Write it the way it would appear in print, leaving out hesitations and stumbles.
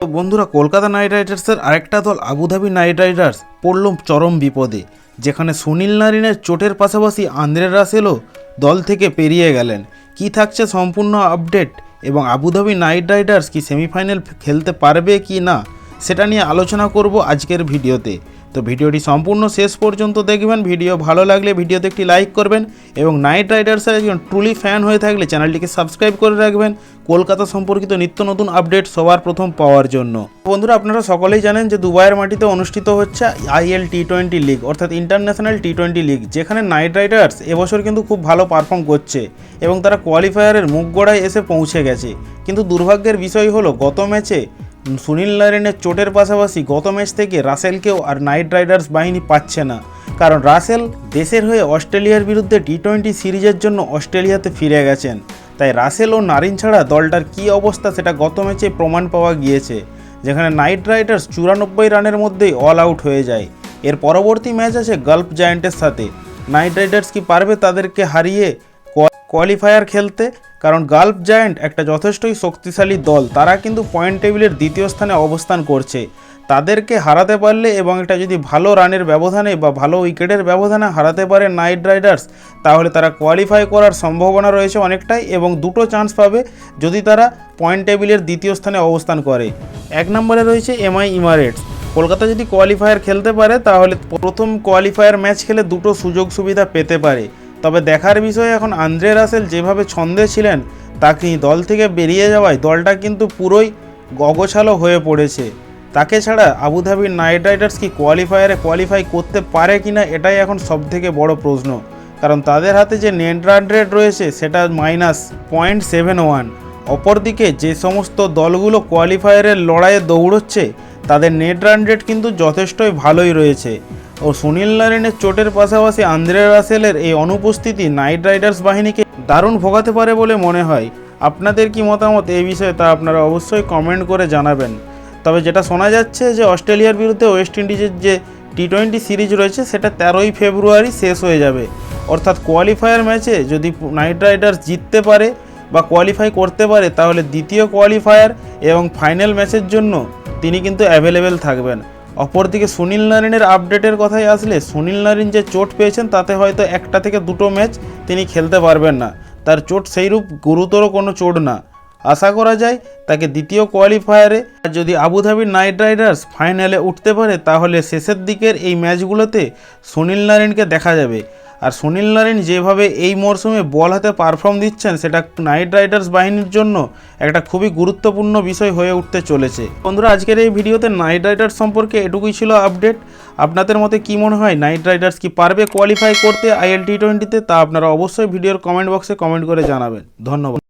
তো বন্ধুরা, কলকাতা নাইট রাইডার্সের আরেকটা দল আবুধাবি নাইট রাইডার্স পড়ল চরম বিপদে, যেখানে সুনীল নারিনের চোটের পাশাপাশি আন্দ্রে রাসেলও দল থেকে পেরিয়ে গেলেন। কি থাকছে সম্পূর্ণ আপডেট এবং আবুধাবি নাইট রাইডার্স কি সেমিফাইনাল খেলতে পারবে কি না সেটা নিয়ে আলোচনা করব আজকের ভিডিওতে। তো ভিডিওটি সম্পূর্ণ শেষ পর্যন্ত দেখবেন। ভিডিও ভালো লাগলে ভিডিওতে একটি লাইক করবেন এবং নাইট রাইডার্সের একজন ট্রুলি ফ্যান হয়ে থাকলে চ্যানেলটিকে সাবস্ক্রাইব করে রাখবেন কলকাতা সম্পর্কিত নিত্য নতুন আপডেট সবার প্রথম পাওয়ার জন্য। বন্ধুরা, আপনারা সকলেই জানেন যে দুবাইয়ের মাটিতে অনুষ্ঠিত হচ্ছে IL T20 লিগ অর্থাৎ ইন্টারন্যাশনাল T20 লিগ, যেখানে নাইট রাইডার্স এবছর কিন্তু খুব ভালো পারফর্ম করছে এবং তারা কোয়ালিফায়ারের মুখগড়ায় এসে পৌঁছে গেছে। কিন্তু দুর্ভাগ্যের বিষয় হলো গত ম্যাচে সুনীল নারিনের চোটের পাশাপাশি গত ম্যাচ থেকে রাসেলকেও আর নাইট রাইডার্স বাহিনী পাচ্ছে না, কারণ রাসেল দেশের হয়ে অস্ট্রেলিয়ার বিরুদ্ধে T20 সিরিজের জন্য অস্ট্রেলিয়াতে ফিরে গেছেন। তাই রাসেল ও নারিন ছাড়া দলটার কী অবস্থা সেটা গত ম্যাচে প্রমাণ পাওয়া গিয়েছে, যেখানে নাইট রাইডার্স 94 রানের মধ্যেই অল আউট হয়ে যায়। এর পরবর্তী ম্যাচ আছে গালফ জায়ান্টের সাথে। নাইট রাইডার্স কি পারবে তাদেরকে হারিয়ে কোয়ালিফায়ার খেলতে? কারণ গালফ জায়ান্ট একটা যথেষ্টই শক্তিশালী দল, তারা কিন্তু পয়েন্ট টেবিলের দ্বিতীয় স্থানে অবস্থান করছে। তাদেরকে হারাতে পারলে এবং একটা যদি ভালো রানের ব্যবধানে বা ভালো উইকেটের ব্যবধানে হারাতে পারে নাইট রাইডার্স, তাহলে তারা কোয়ালিফাই করার সম্ভাবনা রয়েছে অনেকটাই এবং দুটো চান্স পাবে যদি তারা পয়েন্ট টেবিলের দ্বিতীয় স্থানে অবস্থান করে। এক নম্বরে রয়েছে MI ইমারেটস। কলকাতা যদি কোয়ালিফায়ার খেলতে পারে তাহলে প্রথম কোয়ালিফায়ার ম্যাচ খেলে দুটো সুযোগ সুবিধা পেতে পারে। তবে দেখার বিষয় এখন আন্দ্রে রাসেল যেভাবে ছন্দে ছিলেন তাকে দল থেকে বেরিয়ে যাওয়ায় দলটা কিন্তু পুরোই অগোছালো হয়ে পড়েছে। তাকে ছাড়া আবুধাবির নাইট রাইডার্স কি কোয়ালিফায়ারে কোয়ালিফাই করতে পারে কিনা এটাই এখন সবথেকে বড় প্রশ্ন, কারণ তাদের হাতে যে নেট রান রেট রয়েছে সেটা -0.71। অপরদিকে যে সমস্ত দলগুলো কোয়ালিফায়ারের লড়াইয়ে দৌড়চ্ছে তাদের নেট রান রেট কিন্তু যথেষ্টই ভালোই রয়েছে। ও সুনীল নারিনের চোটের পাশাপাশি আন্দ্রে রাসেলের এই অনুপস্থিতি নাইট রাইডার্স বাহিনীকে দারুণ ভোগাতে পারে বলে মনে হয়। আপনাদের কি মতামত এই বিষয়ে তা আপনারা অবশ্যই কমেন্ট করে জানাবেন। তবে যেটা শোনা যাচ্ছে যে অস্ট্রেলিয়ার বিরুদ্ধে ওয়েস্ট ইন্ডিজের যে T20 সিরিজ রয়েছে সেটা 13ই ফেব্রুয়ারি শেষ হয়ে যাবে। অর্থাৎ কোয়ালিফায়ার ম্যাচে যদি নাইট রাইডার্স জিততে পারে বা কোয়ালিফাই করতে পারে তাহলে দ্বিতীয় কোয়ালিফায়ার এবং ফাইনাল ম্যাচের জন্য তিনি কিন্তু অ্যাভেলেবেল থাকবেন। অপরদিকে সুনীল নারিনের আপডেটের কথায় আসলে সুনীল নারিন যে চোট পেয়েছেন তাতে হয়তো একটা থেকে দুটো ম্যাচ তিনি খেলতে পারবেন না। তার চোট সেইরূপ গুরুতর কোনো চোট না। আশা করা যায় তাকে দ্বিতীয় কোয়ালিফায়ারে যদি আবুধাবির নাইট রাইডার্স ফাইনালে উঠতে পারে তাহলে শেষের দিকের এই ম্যাচগুলোতে সুনীল নারিনকে দেখা যাবে। আর সুনীল নারিন যেভাবে এই মরশুমে বল হাতে পারফর্ম দিচ্ছেন সেটা নাইট রাইডার্স বাহিনীর জন্য একটা খুবই গুরুত্বপূর্ণ বিষয় হয়ে উঠতে চলেছে। বন্ধুরা, আজকের এই ভিডিওতে নাইট রাইডার্স সম্পর্কে এটুকুই ছিল আপডেট। আপনাদের মতে কি মনে হয় নাইট রাইডার্স কি পারবে কোয়ালিফাই করতে IL T20তে? তা আপনারা অবশ্যই ভিডিওর কমেন্ট বক্সে কমেন্ট করে জানাবেন। ধন্যবাদ।